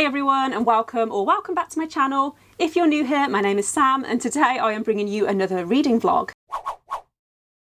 Hey everyone, and welcome back to my channel. If you're new here, my name is Sam and today I am bringing you another reading vlog.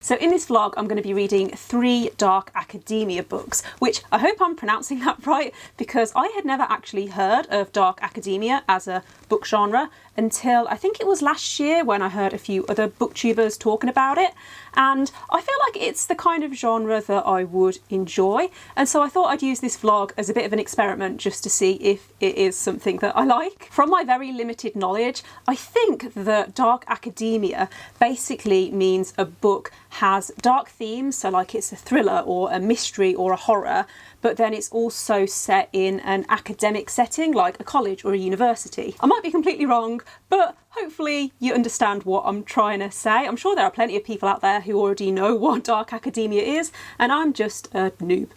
So in this vlog, I'm going to be reading 3 dark academia books, which I hope I'm pronouncing that right because I had never actually heard of dark academia as a book genre until I think it was last year when I heard a few other booktubers talking about it. And I feel like it's the kind of genre that I would enjoy. And so I thought I'd use this vlog as a bit of an experiment just to see if it is something that I like. From my very limited knowledge, I think that dark academia basically means a book has dark themes, so like it's a thriller or a mystery or a horror, but then it's also set in an academic setting like a college or a university. I might be completely wrong, but hopefully you understand what I'm trying to say. I'm sure there are plenty of people out there who already know what dark academia is, and I'm just a noob.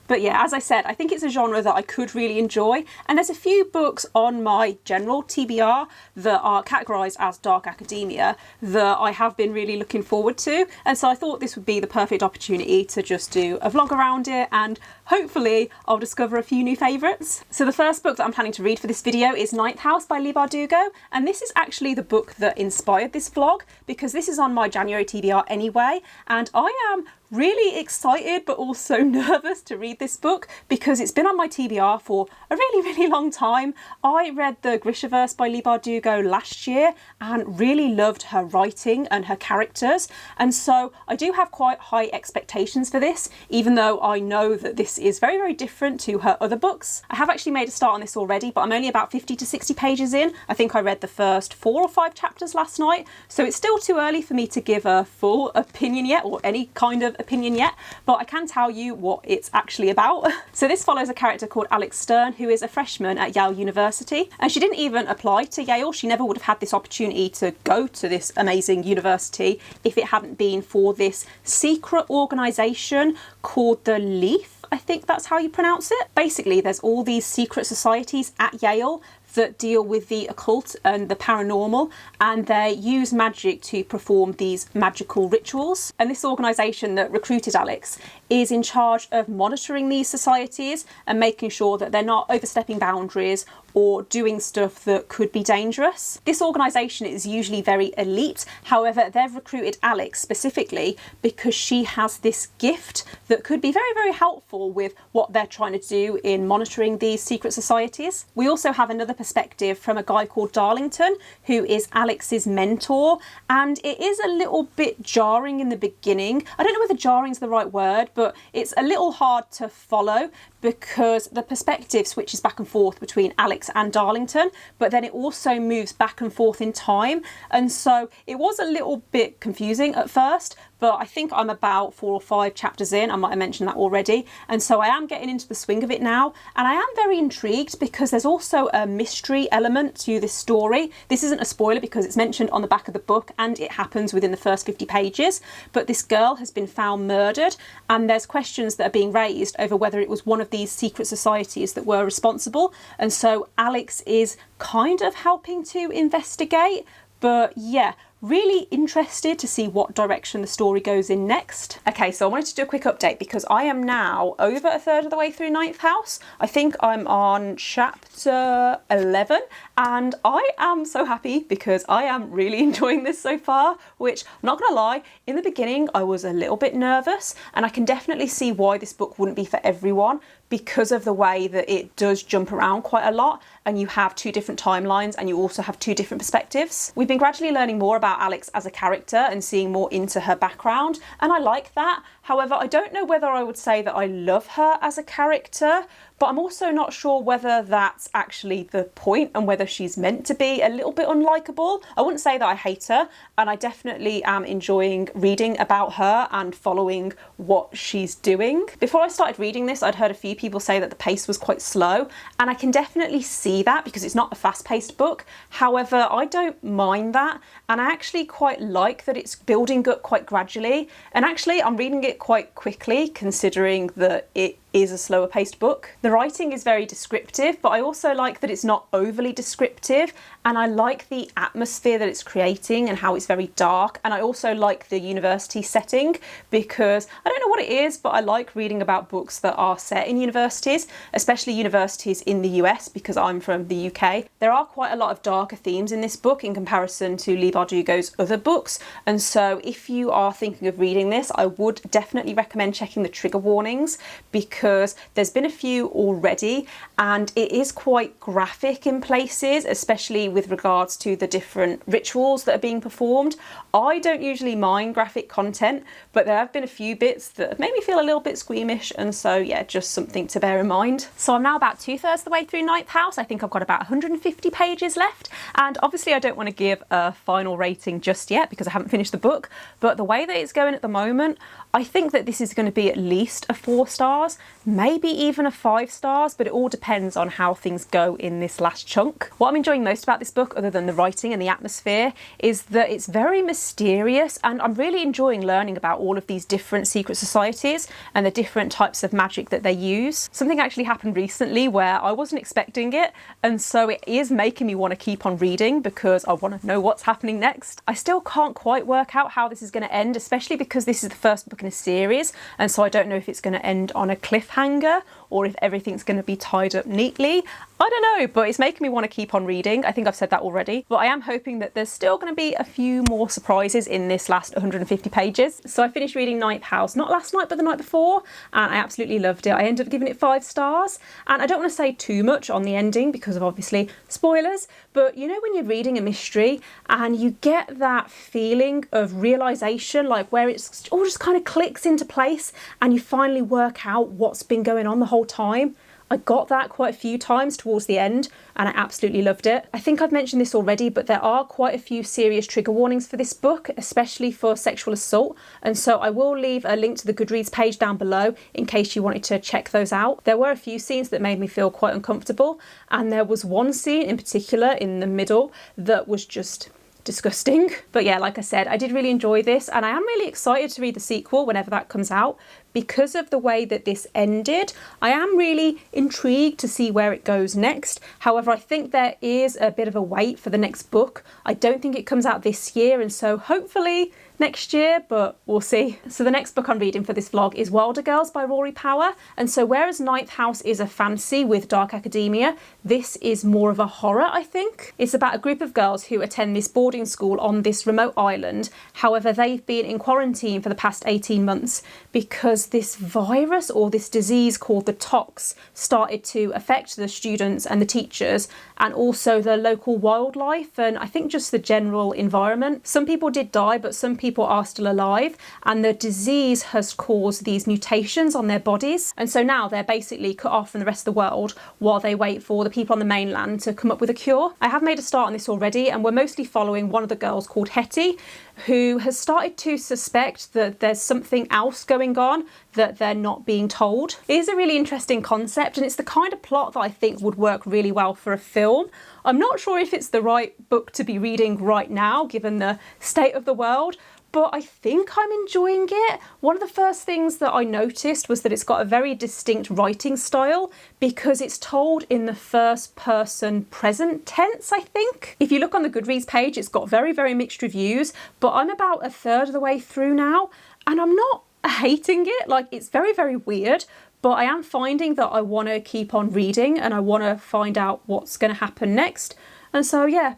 But yeah, as I said, I think it's a genre that I could really enjoy, and there's a few books on my general TBR that are categorised as dark academia that I have been really looking forward to, and so I thought this would be the perfect opportunity to just do a vlog around it, and hopefully I'll discover a few new favourites. So the first book that I'm planning to read for this video is Ninth House by Leigh Bardugo, and this is actually the book that inspired this vlog because this is on my January TBR anyway, and I am really excited but also nervous to read this book because it's been on my TBR for a really long time. I read the Grishaverse by Leigh Bardugo last year and really loved her writing and her characters, and so I do have quite high expectations for this, even though I know that this is very different to her other books. I have actually made a start on this already, but I'm only about 50 to 60 pages in. I think I read the first 4 or 5 chapters last night, so it's still too early for me to give a full opinion yet, or any kind of opinion yet, but I can tell you what it's actually about. So this follows a character called Alex Stern, who is a freshman at Yale University, and she didn't even apply to Yale. She never would have had this opportunity to go to this amazing university if it hadn't been for this secret organisation called the Leaf. I think that's how you pronounce it. Basically, there's all these secret societies at Yale that deal with the occult and the paranormal, and they use magic to perform these magical rituals. And this organisation that recruited Alex is in charge of monitoring these societies and making sure that they're not overstepping boundaries or doing stuff that could be dangerous. This organisation is usually very elite, however they've recruited Alex specifically because she has this gift that could be very helpful with what they're trying to do in monitoring these secret societies. We also have another perspective from a guy called Darlington, who is Alex's mentor, and it is a little bit jarring in the beginning. I don't know whether jarring is the right word, but it's a little hard to follow because the perspective switches back and forth between Alex and Darlington, but then it also moves back and forth in time, and so it was a little bit confusing at first, but I think I'm about 4 or 5 chapters in. I might have mentioned that already, and so I am getting into the swing of it now, and I am very intrigued because there's also a mystery element to this story. This isn't a spoiler because it's mentioned on the back of the book and it happens within the first 50 pages, but this girl has been found murdered, and there's questions that are being raised over whether it was one of these secret societies that were responsible, and so Alex is kind of helping to investigate. But yeah, really interested to see what direction the story goes in next. Okay, so I wanted to do a quick update because I am now over a third of the way through Ninth House. I think I'm on chapter 11, and I am so happy because I am really enjoying this so far, which I'm not gonna lie, in the beginning I was a little bit nervous, and I can definitely see why this book wouldn't be for everyone because of the way that it does jump around quite a lot, and you have 2 different timelines and you also have 2 different perspectives. We've been gradually learning more about Alex as a character and seeing more into her background, and I like that. However, I don't know whether I would say that I love her as a character, but I'm also not sure whether that's actually the point and whether she's meant to be a little bit unlikable. I wouldn't say that I hate her, and I definitely am enjoying reading about her and following what she's doing. Before I started reading this, I'd heard a few people say that the pace was quite slow, and I can definitely see that because it's not a fast-paced book. However, I don't mind that, and I actually quite like that it's building up quite gradually, and actually I'm reading it quite quickly considering that it is a slower paced book. The writing is very descriptive, but I also like that it's not overly descriptive, and I like the atmosphere that it's creating and how it's very dark. And I also like the university setting, because I don't know what it is, but I like reading about books that are set in universities, especially universities in the US, because I'm from the UK. There are quite a lot of darker themes in this book in comparison to Leigh Bardugo's other books, and so if you are thinking of reading this, I would definitely recommend checking the trigger warnings, because there's been a few already and it is quite graphic in places, especially with regards to the different rituals that are being performed. I don't usually mind graphic content, but there have been a few bits that have made me feel a little bit squeamish, and so yeah, just something to bear in mind. So I'm now about 2/3 of the way through Ninth House. I think I've got about 150 pages left, and obviously I don't want to give a final rating just yet because I haven't finished the book, but the way that it's going at the moment, I think that this is going to be at least a 4 stars, maybe even a 5 stars, but it all depends on how things go in this last chunk. What I'm enjoying most about this book, other than the writing and the atmosphere, is that it's very mysterious, and I'm really enjoying learning about all of these different secret societies and the different types of magic that they use. Something actually happened recently where I wasn't expecting it, and so it is making me want to keep on reading because I want to know what's happening next. I still can't quite work out how this is going to end, especially because this is the first book in a series, and so I don't know if it's going to end on a cliffhanger or if everything's going to be tied up neatly. I don't know, but it's making me want to keep on reading. I think I've said that already, but I am hoping that there's still going to be a few more surprises in this last 150 pages. So I finished reading Ninth House, not last night, but the night before, and I absolutely loved it. I ended up giving it 5 stars, and I don't want to say too much on the ending because of obviously spoilers, but you know when you're reading a mystery and you get that feeling of realization, like where it's all just kind of clicks into place and you finally work out what's been going on the whole time. I got that quite a few times towards the end, and I absolutely loved it. I think I've mentioned this already, but there are quite a few serious trigger warnings for this book, especially for sexual assault, and so I will leave a link to the Goodreads page down below in case you wanted to check those out. There were a few scenes that made me feel quite uncomfortable, and there was one scene in particular in the middle that was just disgusting. But yeah, like I said, I did really enjoy this, and I am really excited to read the sequel whenever that comes out. Because of the way that this ended, I am really intrigued to see where it goes next. However, I think there is a bit of a wait for the next book. I don't think it comes out this year, and so hopefully next year, but we'll see. So the next book I'm reading for this vlog is Wilder Girls by Rory Power. And so whereas Ninth House is a fantasy with dark academia, this is more of a horror, I think. It's about a group of girls who attend this boarding school on this remote island. However, they've been in quarantine for the past 18 months because this virus or this disease called the tox started to affect the students and the teachers, and also the local wildlife, and I think just the general environment. Some people did die, but some people are still alive, and the disease has caused these mutations on their bodies, and so now they're basically cut off from the rest of the world while they wait for the people on the mainland to come up with a cure. I have made a start on this already, and we're mostly following one of the girls called Hetty, who has started to suspect that there's something else going on that they're not being told. It is a really interesting concept, and it's the kind of plot that I think would work really well for a film. I'm not sure if it's the right book to be reading right now, given the state of the world, but I think I'm enjoying it. One of the first things that I noticed was that it's got a very distinct writing style because it's told in the first person present tense, I think. If you look on the Goodreads page, it's got very, very mixed reviews, but I'm about 1/3 of the way through now, and I'm not hating it. Like, it's very, very weird, but I am finding that I want to keep on reading and I want to find out what's going to happen next. And so, yeah,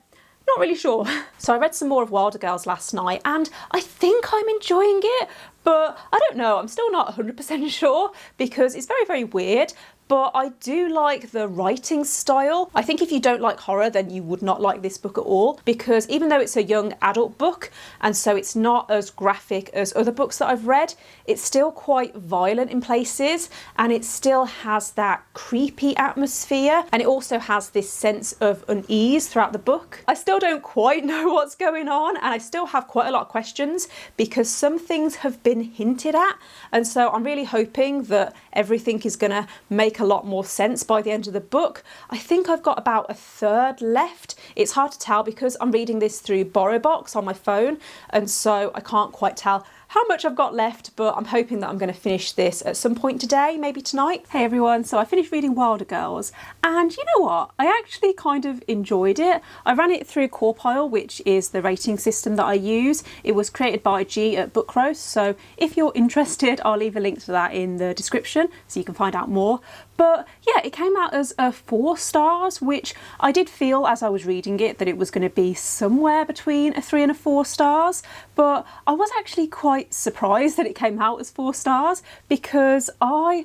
not really sure. So I read some more of Wilder Girls last night, and I think I'm enjoying it, but I don't know. I'm still not 100% sure because it's very, very weird. But I do like the writing style. I think if you don't like horror, then you would not like this book at all, because even though it's a young adult book, and so it's not as graphic as other books that I've read, it's still quite violent in places, and it still has that creepy atmosphere, and it also has this sense of unease throughout the book. I still don't quite know what's going on, and I still have quite a lot of questions because some things have been hinted at, and so I'm really hoping that everything is gonna make a lot more sense by the end of the book. I think I've got about 1/3 left. It's hard to tell because I'm reading this through BorrowBox on my phone, and so I can't quite tell how much I've got left, but I'm hoping that I'm going to finish this at some point today, maybe tonight. Hey everyone, so I finished reading Wilder Girls, and you know what? I actually kind of enjoyed it. I ran it through Corpile, which is the rating system that I use. It was created by G at Book Roast, so if you're interested, I'll leave a link to that in the description so you can find out more. But yeah, it came out as a 4 stars, which I did feel as I was reading it that it was going to be somewhere between a 3 and a 4 stars. But I was actually quite surprised that it came out as 4 stars because I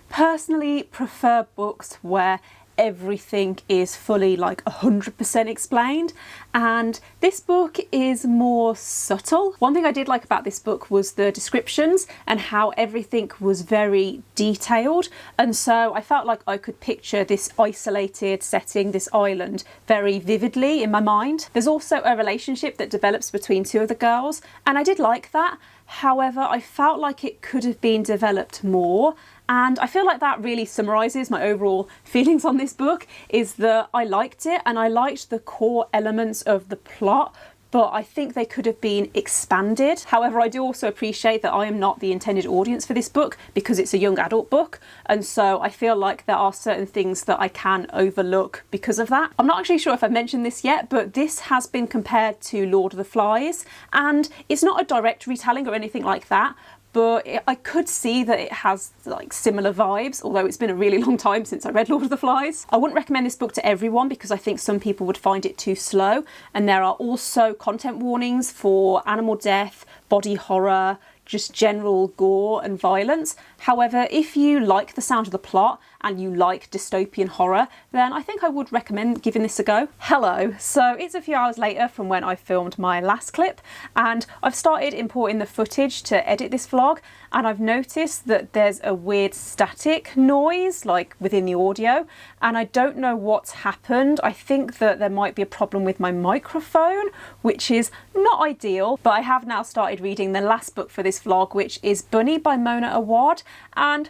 personally prefer books where everything is fully like 100% explained, and this book is more subtle. One thing I did like about this book was the descriptions and how everything was very detailed, and so I felt like I could picture this isolated setting, this island, very vividly in my mind. There's also a relationship that develops between 2 of the girls, and I did like that. However, I felt like it could have been developed more, and I feel like that really summarises my overall feelings on this book, is that I liked it and I liked the core elements of the plot, but I think they could have been expanded. However, I do also appreciate that I am not the intended audience for this book because it's a young adult book, and so I feel like there are certain things that I can overlook because of that. I'm not actually sure if I've mentioned this yet, but this has been compared to Lord of the Flies, and it's not a direct retelling or anything like that, but I could see that it has like similar vibes, although it's been a really long time since I read Lord of the Flies. I wouldn't recommend this book to everyone because I think some people would find it too slow, and there are also content warnings for animal death, body horror, just general gore and violence. However, if you like the sound of the plot and you like dystopian horror, then I think I would recommend giving this a go. Hello, so it's a few hours later from when I filmed my last clip, and I've started importing the footage to edit this vlog, and I've noticed that there's a weird static noise like within the audio, and I don't know what's happened. I think that there might be a problem with my microphone, which is not ideal, but I have now started reading the last book for this vlog, which is Bunny by Mona Awad, and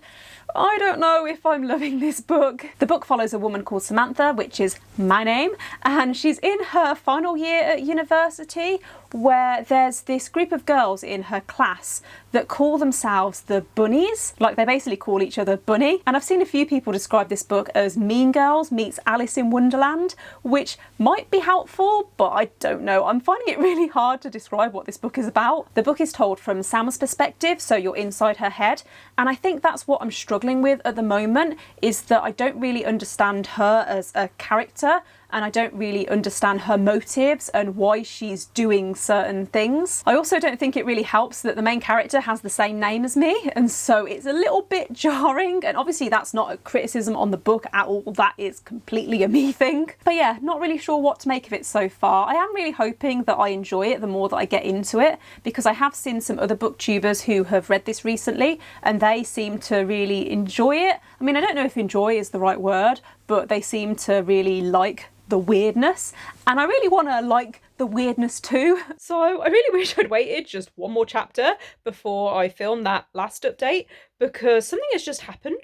I don't know if I'm loving this book. The book follows a woman called Samantha, which is my name, and she's in her final year at university, where there's this group of girls in her class that call themselves the Bunnies. Like, they basically call each other Bunny. And I've seen a few people describe this book as Mean Girls meets Alice in Wonderland, which might be helpful, but I don't know. I'm finding it really hard to describe what this book is about. The book is told from Sam's perspective, so you're inside her head, and I think that's what I'm struggling with at the moment, is that I don't really understand her as a character, and I don't really understand her motives and why she's doing certain things. I also don't think it really helps that the main character has the same name as me, and so it's a little bit jarring, and obviously that's not a criticism on the book at all, that is completely a me thing. But yeah, not really sure what to make of it so far. I am really hoping that I enjoy it the more that I get into it, because I have seen some other booktubers who have read this recently and they seem to really enjoy it. I mean, I don't know if enjoy is the right word, but they seem to really like the weirdness, and I really want to like the weirdness too. So I really wish I'd waited just one more chapter before I filmed that last update, because something has just happened,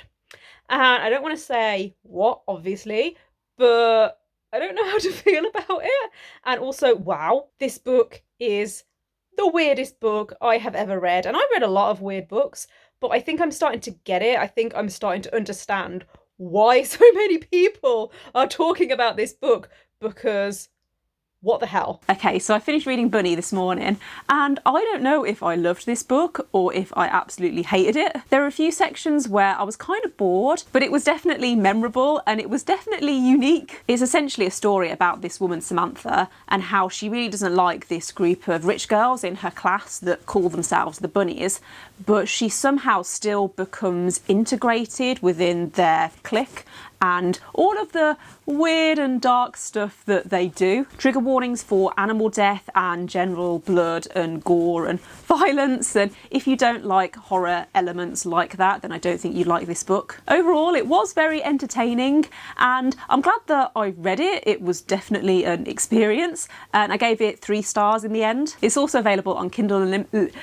and I don't want to say what, obviously, but I don't know how to feel about it. And also, wow, this book is the weirdest book I have ever read, and I've read a lot of weird books, but I think I'm starting to get it. I think I'm starting to understand why so many people are talking about this book, because what the hell? Okay, so I finished reading Bunny this morning, and I don't know if I loved this book or if I absolutely hated it. There are a few sections where I was kind of bored, but it was definitely memorable and it was definitely unique. It's essentially a story about this woman Samantha and how she really doesn't like this group of rich girls in her class that call themselves the Bunnies, but she somehow still becomes integrated within their clique and all of the weird and dark stuff that they do. Trigger warnings for animal death and general blood and gore and violence, and if you don't like horror elements like that, then I don't think you'd like this book. Overall, it was very entertaining, and I'm glad that I read it. It was definitely an experience, and I gave it 3 stars in the end. It's also available on Kindle Unlimited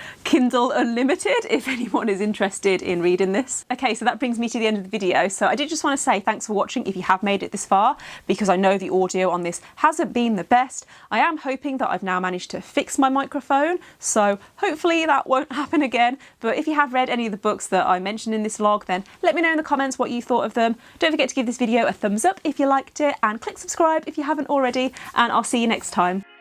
if anyone is interested in reading this. Okay, so that brings me to the end of the video. So I did just want to say thanks thanks for watching if you have made it this far, because I know the audio on this hasn't been the best. I am hoping that I've now managed to fix my microphone, so hopefully that won't happen again. But if you have read any of the books that I mentioned in this vlog, then let me know in the comments what you thought of them. Don't forget to give this video a thumbs up if you liked it, and click subscribe if you haven't already, and I'll see you next time.